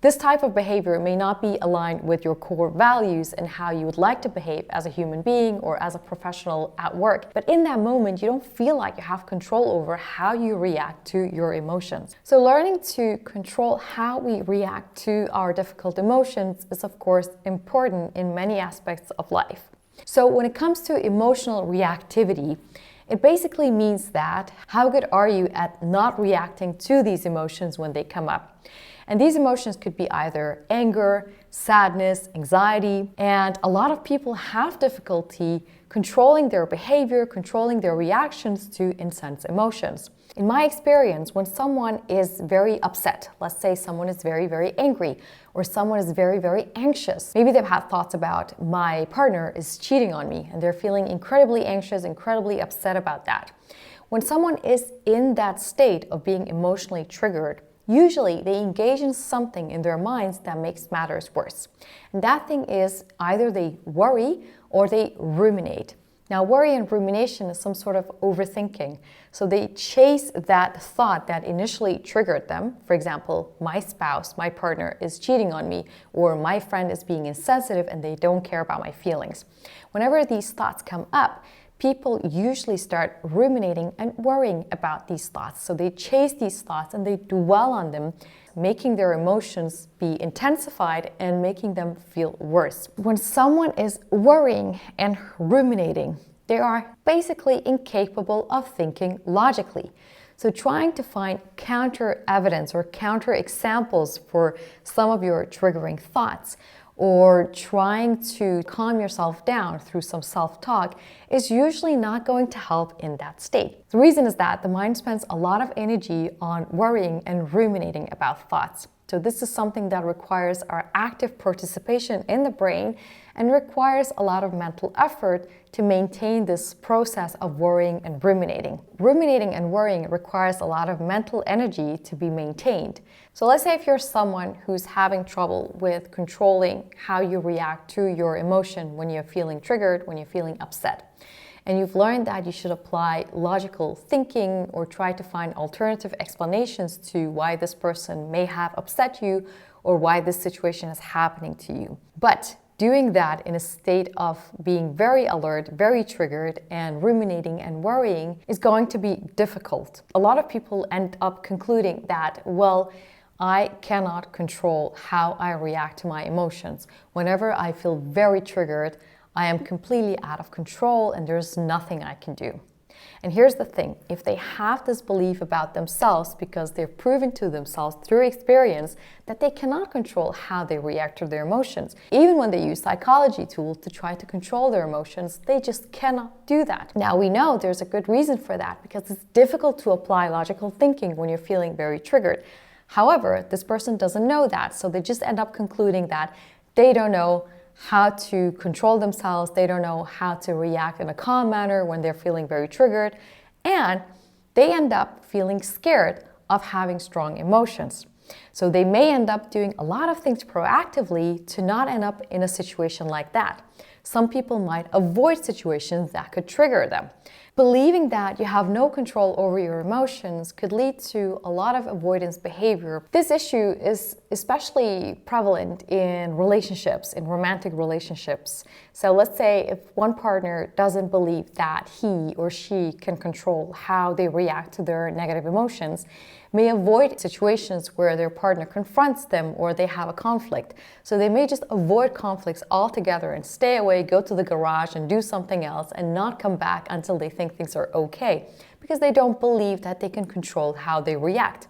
This type of behavior may not be aligned with your core values and how you would like to behave as a human being or as a professional at work. But in that moment, you don't feel like you have control over how you react to your emotions. So learning to control how we react to our difficult emotions is, of course, important in many aspects of life. So when it comes to emotional reactivity, it basically means that how good are you at not reacting to these emotions when they come up? And these emotions could be either anger, sadness, anxiety, and a lot of people have difficulty controlling their behavior, controlling their reactions to intense emotions. In my experience, when someone is very upset, let's say someone is very, very angry, or someone is very, very anxious, maybe they've had thoughts about my partner is cheating on me, and they're feeling incredibly anxious, incredibly upset about that. When someone is in that state of being emotionally triggered, usually they engage in something in their minds that makes matters worse. And that thing is either they worry or they ruminate. Now, worry and rumination is some sort of overthinking. So they chase that thought that initially triggered them. For example, my spouse, my partner is cheating on me, or my friend is being insensitive and they don't care about my feelings. Whenever these thoughts come up, people usually start ruminating and worrying about these thoughts. So they chase these thoughts and they dwell on them, making their emotions be intensified and making them feel worse. When someone is worrying and ruminating, they are basically incapable of thinking logically. So trying to find counter evidence or counter examples for some of your triggering thoughts, or trying to calm yourself down through some self-talk is usually not going to help in that state. The reason is that the mind spends a lot of energy on worrying and ruminating about thoughts. So this is something that requires our active participation in the brain and requires a lot of mental effort to maintain this process of worrying and ruminating. Ruminating and worrying requires a lot of mental energy to be maintained. So let's say if you're someone who's having trouble with controlling how you react to your emotion when you're feeling triggered, when you're feeling upset, and you've learned that you should apply logical thinking or try to find alternative explanations to why this person may have upset you or why this situation is happening to you. But doing that in a state of being very alert, very triggered, and ruminating and worrying is going to be difficult. A lot of people end up concluding that, well, I cannot control how I react to my emotions. Whenever I feel very triggered, I am completely out of control and there's nothing I can do. And here's the thing, if they have this belief about themselves because they've proven to themselves through experience that they cannot control how they react to their emotions, even when they use psychology tools to try to control their emotions, they just cannot do that. Now we know there's a good reason for that because it's difficult to apply logical thinking when you're feeling very triggered. However, this person doesn't know that, so they just end up concluding that they don't know how to control themselves, they don't know how to react in a calm manner when they're feeling very triggered, and they end up feeling scared of having strong emotions. So they may end up doing a lot of things proactively to not end up in a situation like that. Some people might avoid situations that could trigger them. Believing that you have no control over your emotions could lead to a lot of avoidance behavior. This issue is especially prevalent in relationships, in romantic relationships. So let's say if one partner doesn't believe that he or she can control how they react to their negative emotions, may avoid situations where their partner confronts them or they have a conflict. So they may just avoid conflicts altogether and stay away, go to the garage and do something else and not come back until they think things are okay, because they don't believe that they can control how they react.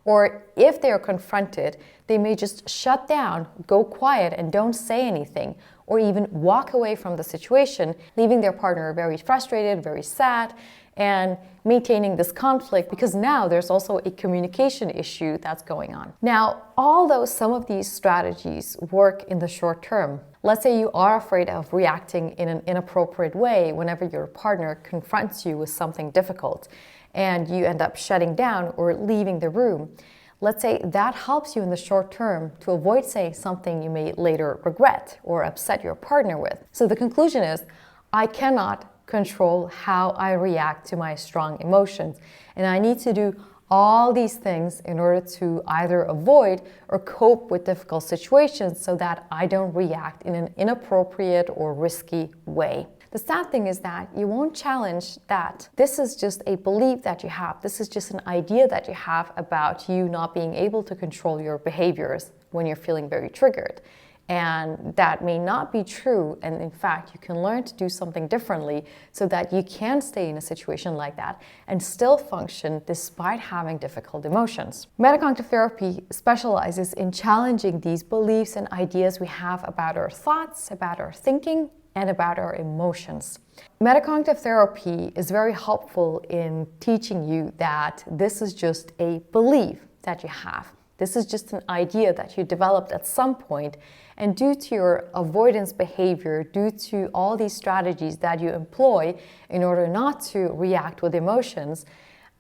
Or if they are confronted, they may just shut down, go quiet and don't say anything, or even walk away from the situation, leaving their partner very frustrated, very sad, and maintaining this conflict because now there's also a communication issue that's going on. Now, although some of these strategies work in the short term, let's say you are afraid of reacting in an inappropriate way whenever your partner confronts you with something difficult and you end up shutting down or leaving the room. Let's say that helps you in the short term to avoid saying something you may later regret or upset your partner with. So the conclusion is, I cannot control how I react to my strong emotions, and I need to do all these things in order to either avoid or cope with difficult situations so that I don't react in an inappropriate or risky way. The sad thing is that you won't challenge that. This is just a belief that you have. This is just an idea that you have about you not being able to control your behaviors when you're feeling very triggered. And that may not be true. And in fact, you can learn to do something differently so that you can stay in a situation like that and still function despite having difficult emotions. Metacognitive therapy specializes in challenging these beliefs and ideas we have about our thoughts, about our thinking, and about our emotions. Metacognitive therapy is very helpful in teaching you that this is just a belief that you have. This is just an idea that you developed at some point, and due to your avoidance behavior, due to all these strategies that you employ in order not to react with emotions,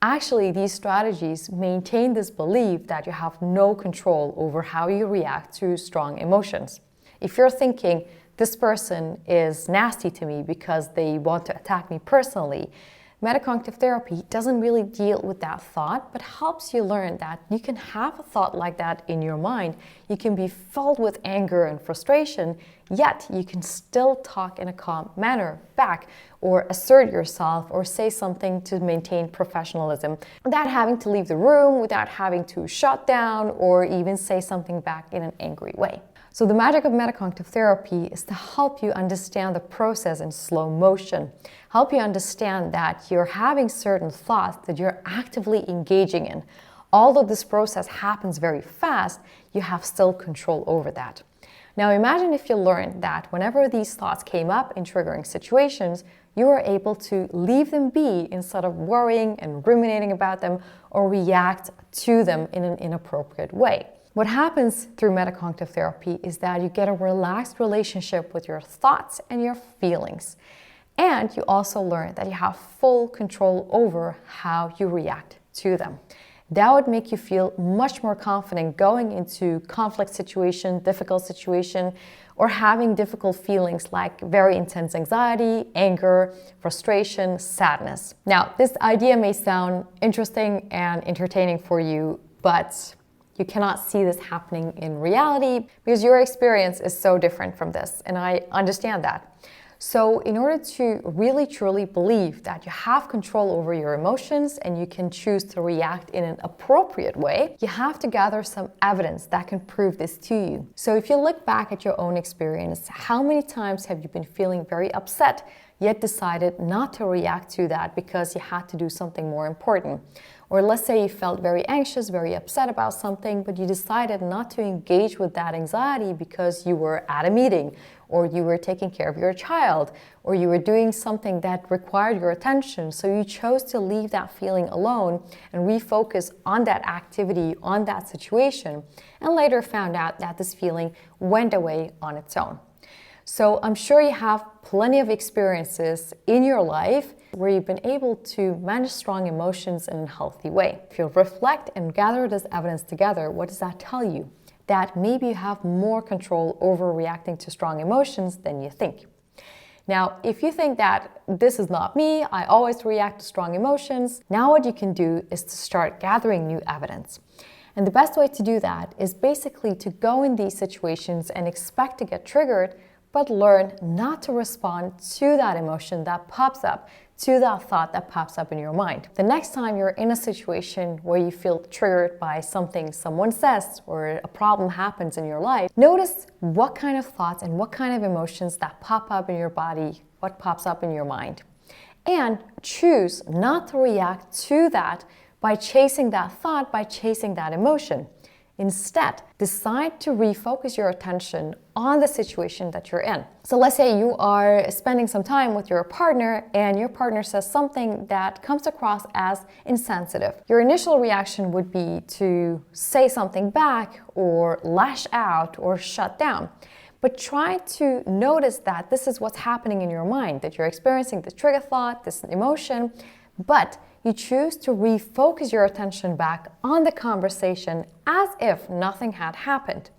actually these strategies maintain this belief that you have no control over how you react to strong emotions. If you're thinking, this person is nasty to me because they want to attack me personally, metacognitive therapy doesn't really deal with that thought, but helps you learn that you can have a thought like that in your mind. You can be filled with anger and frustration, yet you can still talk in a calm manner back or assert yourself or say something to maintain professionalism without having to leave the room, without having to shut down or even say something back in an angry way. So the magic of metacognitive therapy is to help you understand the process in slow motion, help you understand that you're having certain thoughts that you're actively engaging in. Although this process happens very fast, you have still control over that. Now imagine if you learned that whenever these thoughts came up in triggering situations, you were able to leave them be instead of worrying and ruminating about them or react to them in an inappropriate way. What happens through metacognitive therapy is that you get a relaxed relationship with your thoughts and your feelings. And you also learn that you have full control over how you react to them. That would make you feel much more confident going into conflict situation, difficult situation, or having difficult feelings like very intense anxiety, anger, frustration, sadness. Now, this idea may sound interesting and entertaining for you, but you cannot see this happening in reality because your experience is so different from this, and I understand that. So in order to really truly believe that you have control over your emotions and you can choose to react in an appropriate way, you have to gather some evidence that can prove this to you. So if you look back at your own experience, how many times have you been feeling very upset yet decided not to react to that because you had to do something more important? Or let's say you felt very anxious, very upset about something, but you decided not to engage with that anxiety because you were at a meeting, or you were taking care of your child, or you were doing something that required your attention. So you chose to leave that feeling alone and refocus on that activity, on that situation, and later found out that this feeling went away on its own. So I'm sure you have plenty of experiences in your life where you've been able to manage strong emotions in a healthy way. If you reflect and gather this evidence together, what does that tell you? That maybe you have more control over reacting to strong emotions than you think. Now, if you think that this is not me, I always react to strong emotions, now what you can do is to start gathering new evidence. And the best way to do that is basically to go in these situations and expect to get triggered, but learn not to respond to that emotion that pops up, to that thought that pops up in your mind. The next time you're in a situation where you feel triggered by something someone says or a problem happens in your life, notice what kind of thoughts and what kind of emotions that pop up in your body, what pops up in your mind. And choose not to react to that by chasing that thought, by chasing that emotion. Instead, decide to refocus your attention on the situation that you're in. So let's say you are spending some time with your partner and your partner says something that comes across as insensitive. Your initial reaction would be to say something back or lash out or shut down. But try to notice that this is what's happening in your mind, that you're experiencing this trigger thought, this emotion, but you choose to refocus your attention back on the conversation as if nothing had happened.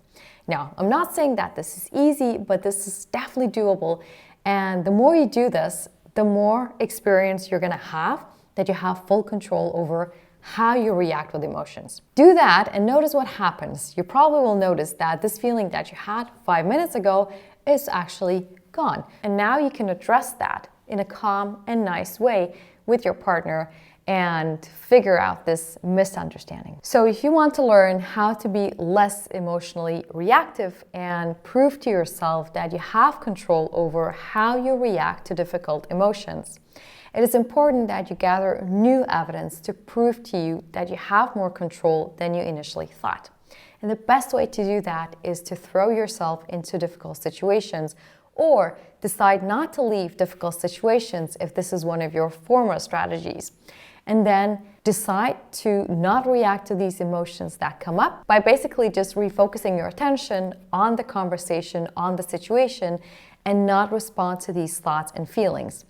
Now, I'm not saying that this is easy, but this is definitely doable. And the more you do this, the more experience you're going to have that you have full control over how you react with emotions. Do that and notice what happens. You probably will notice that this feeling that you had 5 minutes ago is actually gone. And now you can address that in a calm and nice way with your partner and figure out this misunderstanding. So if you want to learn how to be less emotionally reactive and prove to yourself that you have control over how you react to difficult emotions, it is important that you gather new evidence to prove to you that you have more control than you initially thought. And the best way to do that is to throw yourself into difficult situations, or decide not to leave difficult situations if this is one of your former strategies. And then decide to not react to these emotions that come up by basically just refocusing your attention on the conversation, on the situation, and not respond to these thoughts and feelings.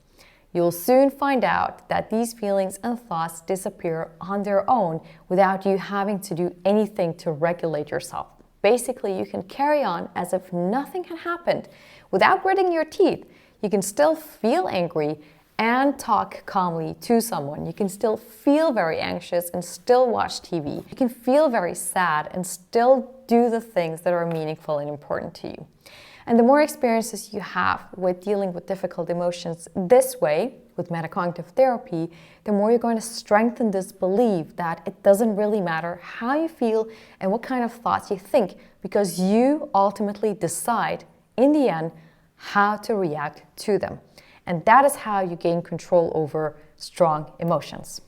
You'll soon find out that these feelings and thoughts disappear on their own without you having to do anything to regulate yourself. Basically, you can carry on as if nothing had happened. Without gritting your teeth, you can still feel angry and talk calmly to someone. You can still feel very anxious and still watch TV. You can feel very sad and still do the things that are meaningful and important to you. And the more experiences you have with dealing with difficult emotions this way, with metacognitive therapy, the more you're going to strengthen this belief that it doesn't really matter how you feel and what kind of thoughts you think, because you ultimately decide in the end how to react to them. And that is how you gain control over strong emotions.